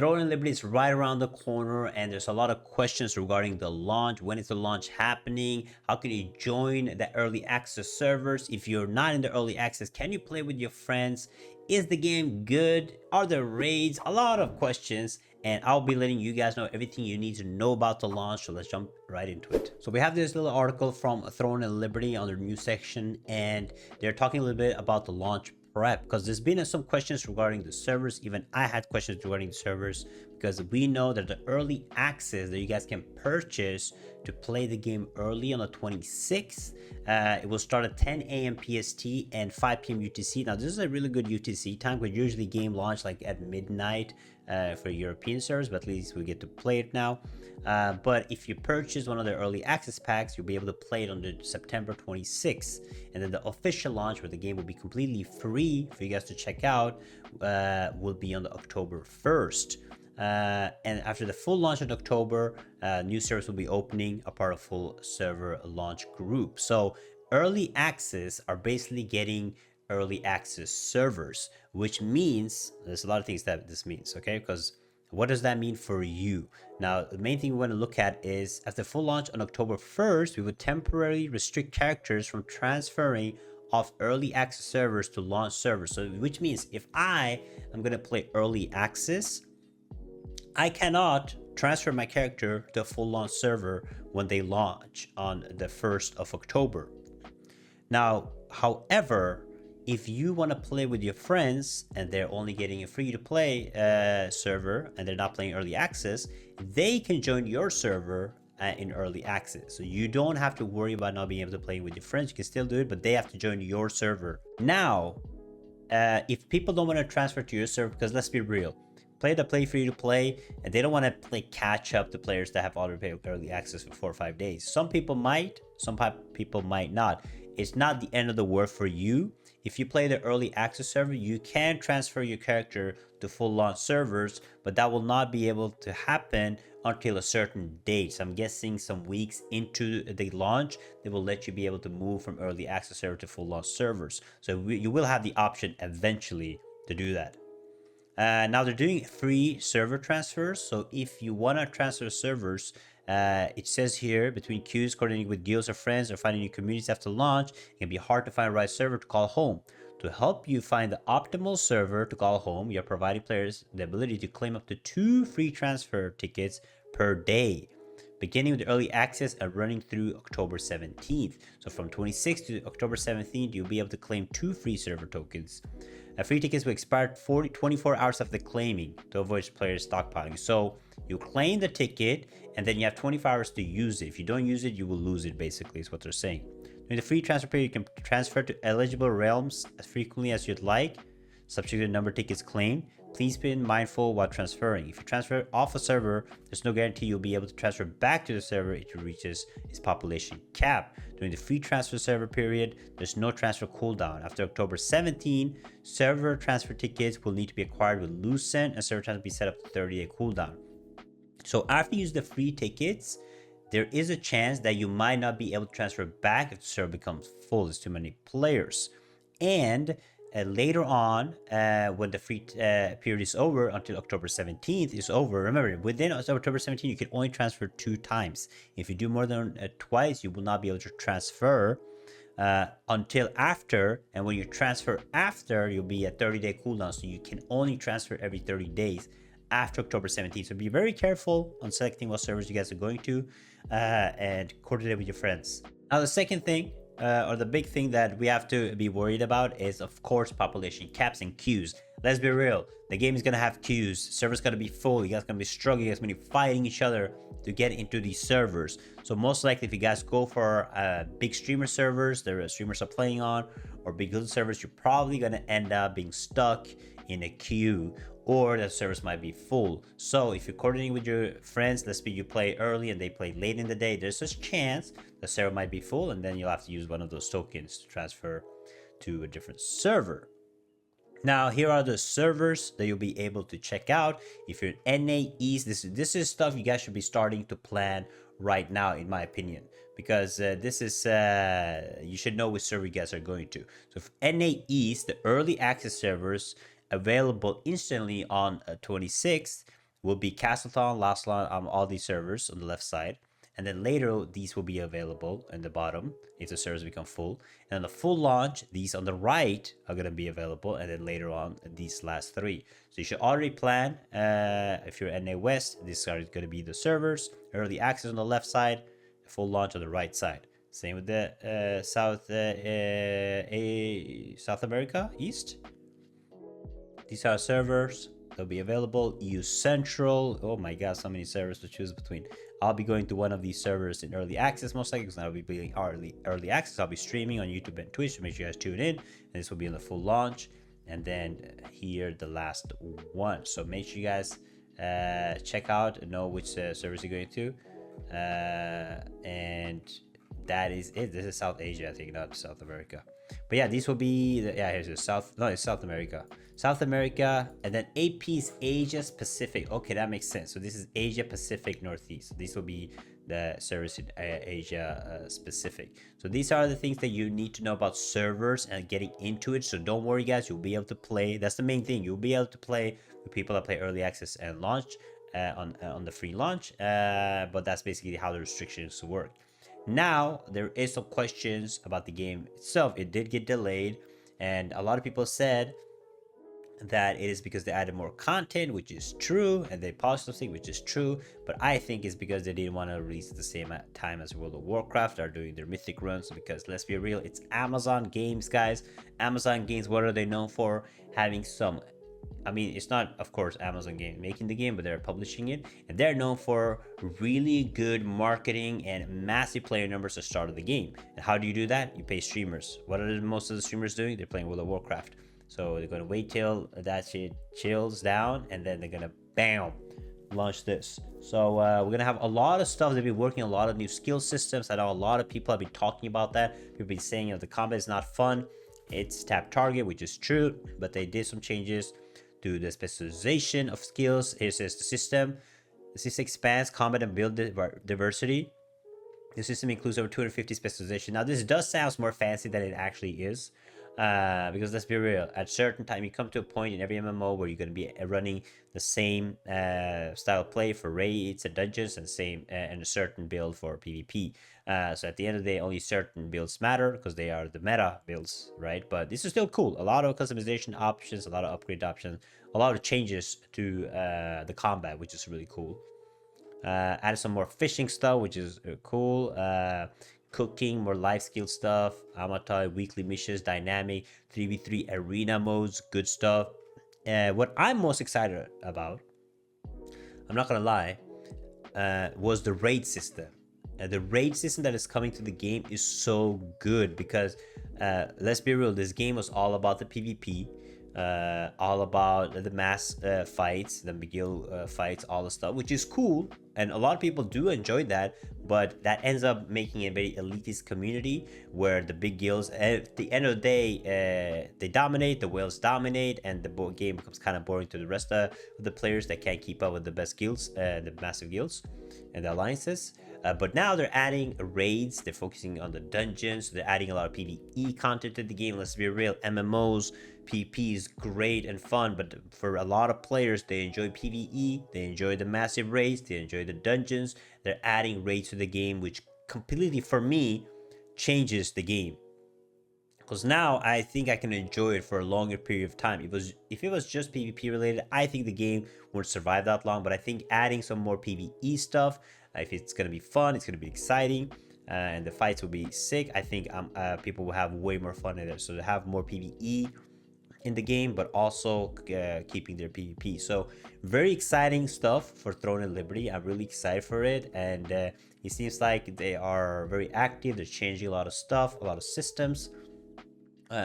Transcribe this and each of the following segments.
Throne and Liberty is right around the corner, and there's a lot of questions regarding the launch. When is the launch happening? How can you join the early access servers? If you're not in the early access, can you play with your friends? Is the game good? Are there raids? A lot of questions, and I'll be letting you guys know everything you need to know about the launch. So let's jump right into it. So we have this little article from Throne and Liberty on their news section, and they're talking a little bit about the launch prep, because there's been some questions regarding the servers. Even I had questions regarding the servers, because we know that the early access that you guys can purchase to play the game early on the 26th, it will start at 10 a.m. PST and 5 p.m. UTC. Now this is a really good UTC time, because usually game launch like at midnight for European servers, but at least we get to play it now. But if you purchase one of the early access packs, you'll be able to play it on the September 26th, and then the official launch, where the game will be completely free for you guys to check out, will be on the October 1st. And after the full launch in October, new servers will be opening, a part of full server launch group. So early access are basically getting early access servers, which means there's a lot of things that this means, okay? Because what does that mean for you? Now, the main thing we want to look at is, after full launch on October 1st, we would temporarily restrict characters from transferring off early access servers to launch servers. So, which means if I am going to play early access, I cannot transfer my character to a full launch server when they launch on the 1st of October. Now, however, if you want to play with your friends and they're only getting a free-to-play server and they're not playing early access, they can join your server in early access. So you don't have to worry about not being able to play with your friends. You can still do it, but they have to join your server. Now, if people don't want to transfer to your server, because let's be real, play free-to-play, and they don't want to play catch up to players that have already paid early access for 4 or 5 days. Some people might, some people might not. It's not the end of the world for you. If you play the early access server, you can transfer your character to full launch servers, but that will not be able to happen until a certain date. So I'm guessing some weeks into the launch, they will let you be able to move from early access server to full launch servers. So you will have the option eventually to do that. Now they're doing free server transfers. So if you want to transfer servers, it says here, between queues, coordinating with guilds or friends, or finding new communities after launch, it can be hard to find the right server to call home. To help you find the optimal server to call home, you're providing players the ability to claim up to 2 free transfer tickets per day, beginning with early access and running through October 17th. So from 26th to October 17th, you'll be able to claim 2 free server tokens. Free tickets will expire 24 hours after claiming, to avoid players stockpiling. So you claim the ticket, and then you have 24 hours to use it. If you don't use it, you will lose it, basically, is what they're saying. During the free transfer period, you can transfer to eligible realms as frequently as you'd like, subject to the number of tickets claimed. Please be mindful while transferring. If you transfer off a server, there's no guarantee you'll be able to transfer back to the server if it reaches its population cap. During the free transfer server period, there's no transfer cooldown. After October 17, server transfer tickets will need to be acquired with Lucent, and server transfer will be set up to 30-day cooldown. So after you use the free tickets, there is a chance that you might not be able to transfer back if the server becomes full. There's too many players. And later on, when the free period is over, until October 17th is over, remember, within October 17th, you can only transfer 2 times. If you do more than twice, you will not be able to transfer until after. And when you transfer after, you'll be at 30-day cooldown. So you can only transfer every 30 days after October 17th. So be very careful on selecting what servers you guys are going to, and coordinate with your friends. Now, the second thing, or the big thing that we have to be worried about is, of course, population caps and queues. Let's be real, the game is going to have queues. Servers going to be full. You guys going to be struggling. You guys going to be fighting each other to get into these servers. So most likely, if you guys go for big streamer servers that streamers are playing on, or big guild servers, you're probably going to end up being stuck in a queue, or the servers might be full. So if you're coordinating with your friends, let's say you play early and they play late in the day, there's a chance the server might be full, and then you'll have to use one of those tokens to transfer to a different server. Now, here are the servers that you'll be able to check out. If you're in NA East, this is stuff you guys should be starting to plan right now, in my opinion, because this is you should know which server you guys are going to. So for NA East, the early access servers available instantly on 26th, will be Castleton, Lastlawn, all these servers on the left side. And then later, these will be available in the bottom if the servers become full. And on the full launch, these on the right are going to be available. And then later on, these last three. So you should already plan, if you're NA West, these are going to be the servers, early access on the left side, full launch on the right side. Same with the South America East. These are servers. They'll be available. EU Central. Oh my god, so many servers to choose between. I'll be going to one of these servers in early access most likely because I'll be playing early access. I'll be streaming on YouTube and Twitch, so make sure you guys tune in. And this will be in the full launch. And then here the last one. So make sure you guys check out and know which servers you're going to. And that is it. This is South Asia, I think, not South America. But yeah, these will be here's the it's South America. South America, and then AP is Asia Pacific. Okay, that makes sense. So this is Asia Pacific Northeast. These will be the servers in Asia Pacific. So these are the things that you need to know about servers and getting into it. So don't worry, guys, you'll be able to play. That's the main thing. You'll be able to play with people that play early access and launch on the free launch. But that's basically how the restrictions work. Now, there is some questions about the game itself. It did get delayed, and a lot of people said that it is because they added more content, which is true, and they paused something, which is true, but I think it's because they didn't want to release at the same time as World of Warcraft are doing their mythic runs, because let's be real, it's Amazon Games, guys. Amazon Games, what are they known for? Having some, I mean, it's not, of course, Amazon Game making the game, but they're publishing it, and they're known for really good marketing and massive player numbers to start of the game. And how do you do that? You pay streamers. What are most of the streamers doing? They're playing World of Warcraft. So they're gonna wait till that shit chills down, and then they're gonna bam launch this. So we're gonna have a lot of stuff. They've been working on a lot of new skill systems. I know a lot of people have been talking about that. People have been saying, you know, the combat is not fun. It's tap target, which is true, but they did some changes to the specialization of skills. Here says the system. The system expands combat and build diversity. The system includes over 250 specialization. Now this does sound more fancy than it actually is. Because let's be real, at certain time you come to a point in every MMO where you're going to be running the same style of play for raids and dungeons, and same and a certain build for PvP. So at the end of the day, only certain builds matter because they are the meta builds, right? But this is still cool. A lot of customization options, a lot of upgrade options, a lot of changes to the combat, which is really cool. Added some more fishing stuff, which is cool. Cooking, more life skill stuff, Amatai, weekly missions, dynamic, 3v3 arena modes, good stuff. What I'm most excited about, I'm not gonna lie, was the raid system. The raid system that is coming to the game is so good because, let's be real, this game was all about the PvP, all about the mass fights, the McGill fights, all the stuff, which is cool, and a lot of people do enjoy that, but that ends up making a very elitist community where the big guilds, at the end of the day, they dominate, the whales dominate, and the game becomes kind of boring to the rest of the players that can't keep up with the best guilds, the massive guilds and the alliances. But now they're adding raids, they're focusing on the dungeons, they're adding a lot of PvE content to the game. Let's be real, MMOs, PvP is great and fun, but for a lot of players, they enjoy PvE, they enjoy the massive raids, they enjoy the dungeons. They're adding raids to the game, which completely, for me, changes the game. Because now I think I can enjoy it for a longer period of time. If it was just PvP related, I think the game wouldn't survive that long. But I think adding some more PvE stuff, if it's gonna be fun, it's gonna be exciting, and the fights will be sick, I think people will have way more fun in there. So to have more PvE in the game, but also keeping their PvP. So very exciting stuff for Throne and Liberty. I'm really excited for it, and it seems like they are very active. They're changing a lot of stuff, a lot of systems.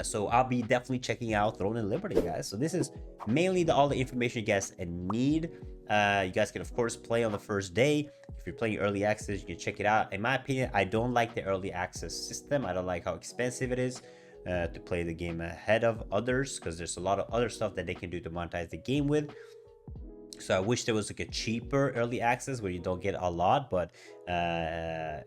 So I'll be definitely checking out Throne and Liberty, guys. So this is mainly all the information you guys need. You guys can, of course, play on the first day. If you're playing early access, you can check it out. In my opinion, I don't like the early access system. I don't like how expensive it is to play the game ahead of others, because there's a lot of other stuff that they can do to monetize the game with. So I wish there was like a cheaper early access where you don't get a lot, but I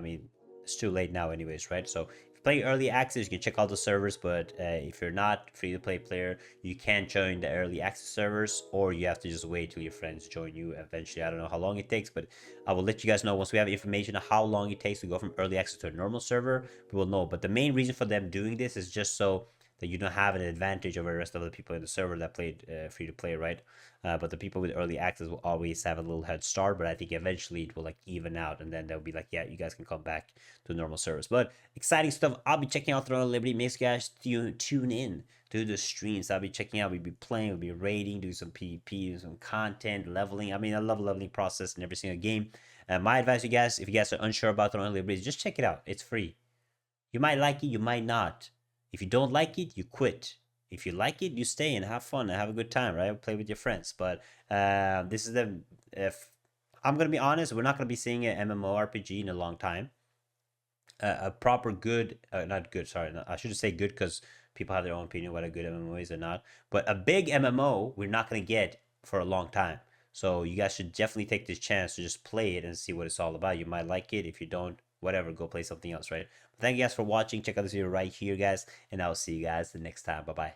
mean, it's too late now anyways, right? So if play early access, you can check out the servers, but if you're not free to play player, you can't join the early access servers, or you have to just wait till your friends join you eventually. I don't know how long it takes, but I will let you guys know once we have information on how long it takes to go from early access to a normal server. We will know. But the main reason for them doing this is just so that you don't have an advantage over the rest of the people in the server that played free to play, right? But the people with early access will always have a little head start. But I think eventually it will like even out, and then they'll be like, yeah, you guys can come back to normal servers. But exciting stuff. I'll be checking out Throne of Liberty. Make sure you guys tune in to the streams. I'll be checking out. We'll be playing. We'll be raiding, do some PvP, do some content, leveling. I mean, I love the leveling process in every single game. My advice, you guys, if you guys are unsure about Throne of Liberty, just check it out. It's free. You might like it, you might not. If you don't like it, you quit. If you like it, you stay and have fun and have a good time, right? Play with your friends. But this is the if I'm gonna be honest, we're not gonna be seeing an MMORPG in a long time. A proper good, not good. Sorry, I shouldn't say good because people have their own opinion what a good MMO is or not. But a big MMO, we're not gonna get for a long time. So you guys should definitely take this chance to just play it and see what it's all about. You might like it. If you don't, whatever, go play something else, right? But thank you guys for watching. Check out this video right here, guys, and I'll see you guys the next time. Bye bye.